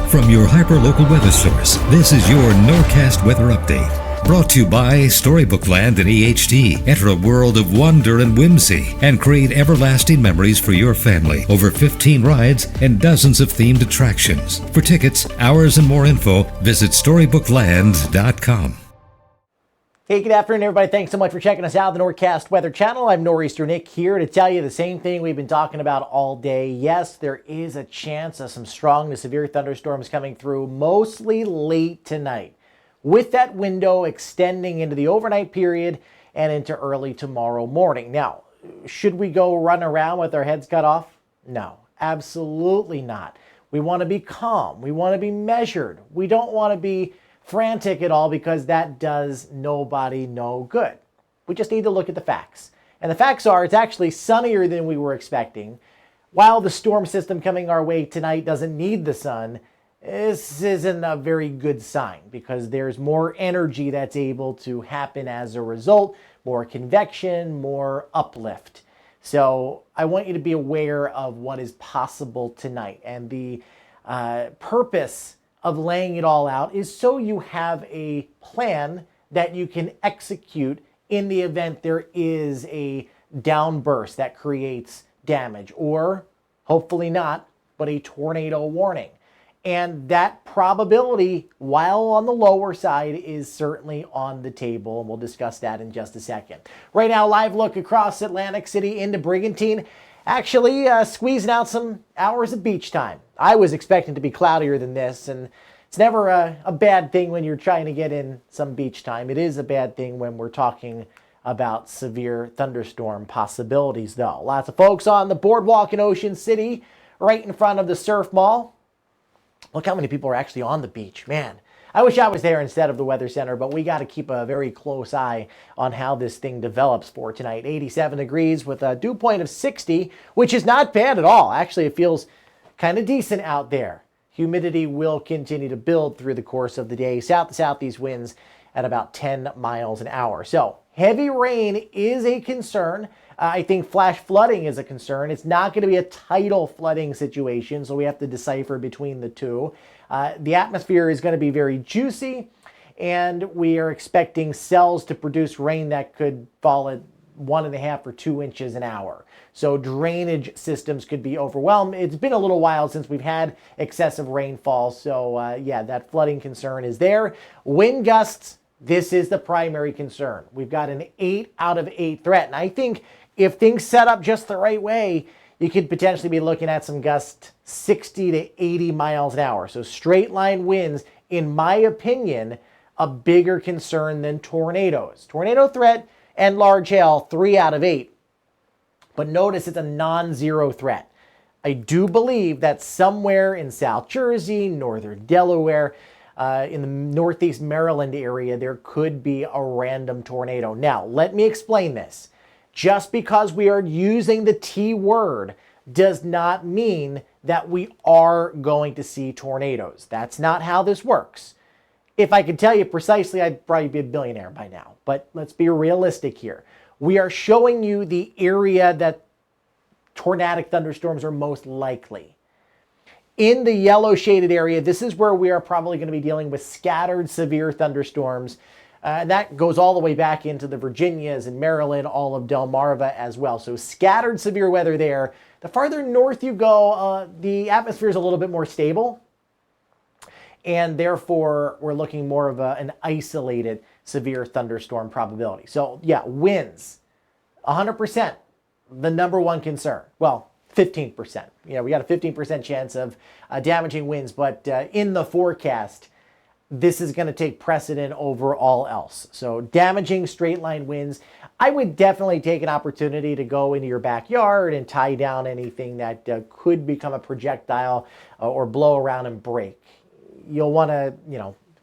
From your hyperlocal weather source, this is your Norcast Weather Update. Brought to you by Storybook Land and EHT. Enter a world of wonder and whimsy and create everlasting memories for your family. Over 15 rides and dozens of themed attractions. For tickets, hours, and more info, visit StorybookLand.com. Hey, good afternoon, everybody. Thanks so much for checking us out on the Norcast Weather Channel. I'm Nor'easter Nick here to tell you the same thing we've been talking about all day. Yes, there is a chance of some strong to severe thunderstorms coming through, mostly late tonight, with that window extending into the overnight period and into early tomorrow morning. Now, should we go run around with our heads cut off? No, absolutely not. We want to be calm. We want to be measured. We don't want to be frantic at all, because that does nobody no good. We just need to look at the facts. And the facts are, it's actually sunnier than we were expecting. While the storm system coming our way tonight doesn't need the sun, this isn't a very good sign, because there's more energy that's able to happen as a result, more convection, more uplift. So I want you to be aware of what is possible tonight. And the purpose of laying it all out is so you have a plan that you can execute in the event there is a downburst that creates damage, or hopefully not, but a tornado warning. And that probability, while on the lower side, is certainly on the table, and we'll discuss that in just a second. Right now, live look across Atlantic City into Brigantine. Actually, squeezing out some hours of beach time. I was expecting to be cloudier than this, and it's never a bad thing when you're trying to get in some beach time. It is a bad thing when we're talking about severe thunderstorm possibilities, though. Lots of folks on the boardwalk in Ocean City, right in front of the Surf Mall. Look how many people are actually on the beach. Man, I wish I was there instead of the Weather Center, but we got to keep a very close eye on how this thing develops for tonight. 87 degrees with a dew point of 60, which is not bad at all. Actually, it feels kind of decent out there. Humidity will continue to build through the course of the day. South to southeast winds at about 10 miles an hour. So heavy rain is a concern. I think flash flooding is a concern. It's not going to be a tidal flooding situation, so we have to decipher between the two. The atmosphere is going to be very juicy, and we are expecting cells to produce rain that could fall at 1.5 or 2 inches an hour. So drainage systems could be overwhelmed. It's been a little while since we've had excessive rainfall, so yeah, that flooding concern is there. Wind gusts, this is the primary concern. We've got an 8 out of 8 threat, and I think if things set up just the right way, you could potentially be looking at some gusts 60 to 80 miles an hour. So straight line winds, in my opinion, a bigger concern than tornadoes. Tornado threat and large hail, 3 out of 8. But notice it's a non-zero threat. I do believe that somewhere in South Jersey, northern Delaware, in the northeast Maryland area, there could be a random tornado. Now, let me explain this. Just because we are using the T word does not mean that we are going to see tornadoes. That's not how this works. If I could tell you precisely, I'd probably be a billionaire by now. But let's be realistic here. We are showing you the area that tornadic thunderstorms are most likely. In the yellow shaded area, this is where we are probably going to be dealing with scattered severe thunderstorms. That goes all the way back into the Virginias and Maryland, all of Delmarva as well. So scattered severe weather there. The farther north you go, the atmosphere is a little bit more stable. And therefore, we're looking more of an isolated severe thunderstorm probability. So yeah, winds, 100%, the number one concern. Well, 15%. You know, we got a 15% chance of damaging winds, but in the forecast, this is going to take precedent over all else. So damaging straight line winds, I would definitely take an opportunity to go into your backyard and tie down anything that could become a projectile or blow around and break. You'll want to,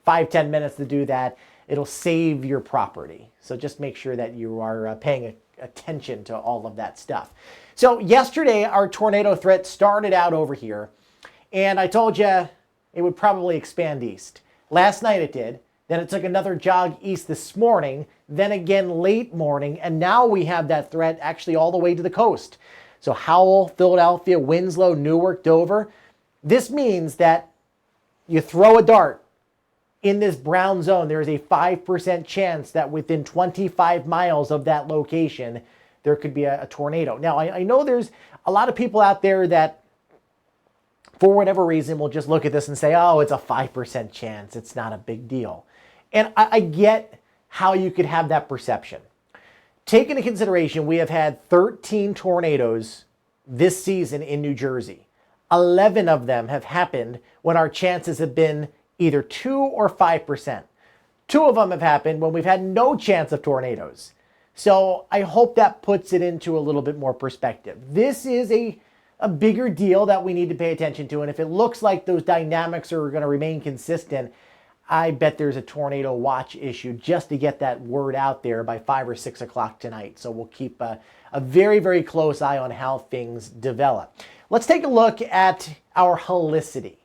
5-10 minutes to do that. It'll save your property. So just make sure that you are paying attention to all of that stuff. So yesterday, our tornado threat started out over here, and I told you it would probably expand east. Last night it did. Then it took another jog east this morning, then again late morning, and now we have that threat actually all the way to the coast. So Howell, Philadelphia, Winslow, Newark, Dover. This means that you throw a dart in this brown zone, there is a 5% chance that within 25 miles of that location, there could be a tornado. Now, I know there's a lot of people out there that, for whatever reason, will just look at this and say, oh, it's a 5% chance. It's not a big deal. And I get how you could have that perception. Take into consideration, we have had 13 tornadoes this season in New Jersey. 11 of them have happened when our chances have been either 2 or 5%. 2 of them have happened when we've had no chance of tornadoes. So I hope that puts it into a little bit more perspective. This is a bigger deal that we need to pay attention to. And if it looks like those dynamics are going to remain consistent, I bet there's a tornado watch issue just to get that word out there by 5 or 6 o'clock tonight. So we'll keep a very, very close eye on how things develop. Let's take a look at our helicity.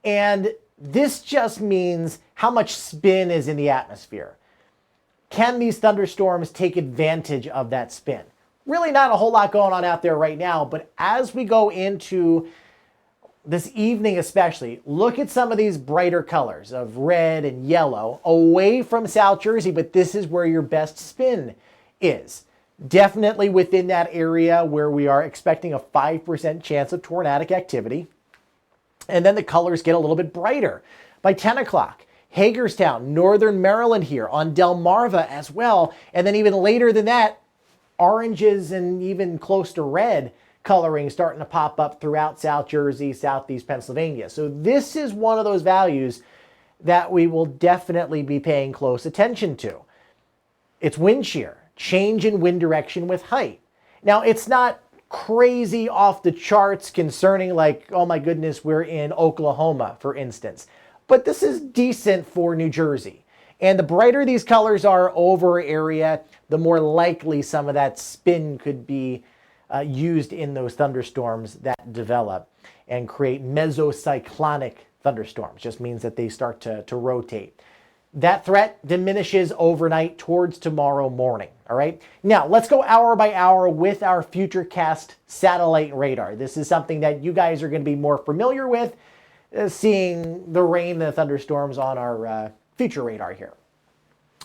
And this just means how much spin is in the atmosphere. Can these thunderstorms take advantage of that spin? Really not a whole lot going on out there right now, but as we go into this evening especially, look at some of these brighter colors of red and yellow away from South Jersey, but this is where your best spin is. Definitely within that area where we are expecting a 5% chance of tornadic activity. And then the colors get a little bit brighter. By 10 o'clock, Hagerstown, northern Maryland here on Delmarva as well. And then even later than that, oranges and even close to red coloring starting to pop up throughout South Jersey, southeast Pennsylvania. So this is one of those values that we will definitely be paying close attention to. It's wind shear, change in wind direction with height. Now, it's not crazy off the charts concerning like, oh my goodness, we're in Oklahoma, for instance. But this is decent for New Jersey. And the brighter these colors are over area, the more likely some of that spin could be used in those thunderstorms that develop and create mesocyclonic thunderstorms. Just means that they start to rotate. That threat diminishes overnight towards tomorrow morning. All right. Now let's go hour by hour with our Futurecast satellite radar. This is something that you guys are going to be more familiar with, seeing the rain and the thunderstorms on our future radar here.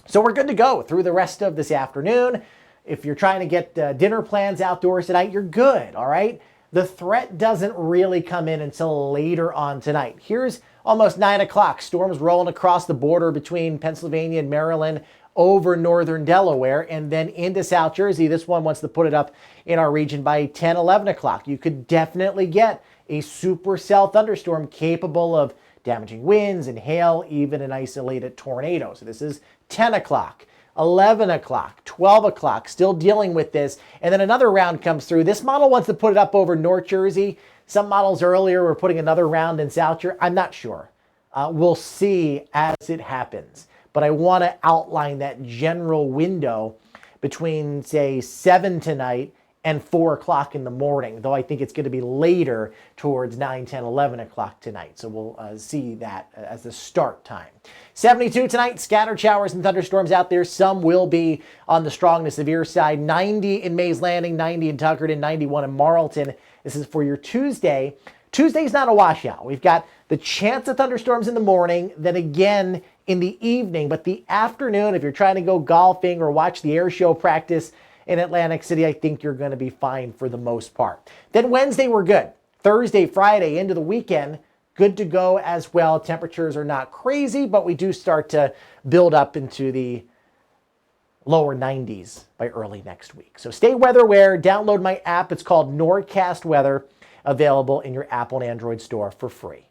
So we're good to go through the rest of this afternoon. If you're trying to get dinner plans outdoors tonight, you're good. All right. The threat doesn't really come in until later on tonight. Here's almost 9 o'clock. Storms rolling across the border between Pennsylvania and Maryland over northern Delaware and then into South Jersey. This one wants to put it up in our region by 10, 11 o'clock. You could definitely get a supercell thunderstorm capable of damaging winds and hail, even an isolated tornado. So this is 10 o'clock. 11 o'clock, 12 o'clock, still dealing with this. And then another round comes through. This model wants to put it up over North Jersey. Some models earlier were putting another round in South Jersey. I'm not sure. We'll see as it happens. But I want to outline that general window between, say, 7 tonight and 4 o'clock in the morning, though I think it's going to be later towards 9, 10, 11 o'clock tonight. So we'll see that as the start time. 72 tonight, scattered showers and thunderstorms out there. Some will be on the strong to severe side. 90 in Mays Landing, 90 in Tuckerton, 91 in Marlton. This is for your Tuesday. Tuesday's not a washout. We've got the chance of thunderstorms in the morning, then again in the evening. But the afternoon, if you're trying to go golfing or watch the air show practice in Atlantic City, I think you're going to be fine for the most part. Then Wednesday, we're good. Thursday, Friday, into the weekend, good to go as well. Temperatures are not crazy, but we do start to build up into the lower 90s by early next week. So stay weather aware. Download my app. It's called Norcast Weather, available in your Apple and Android store for free.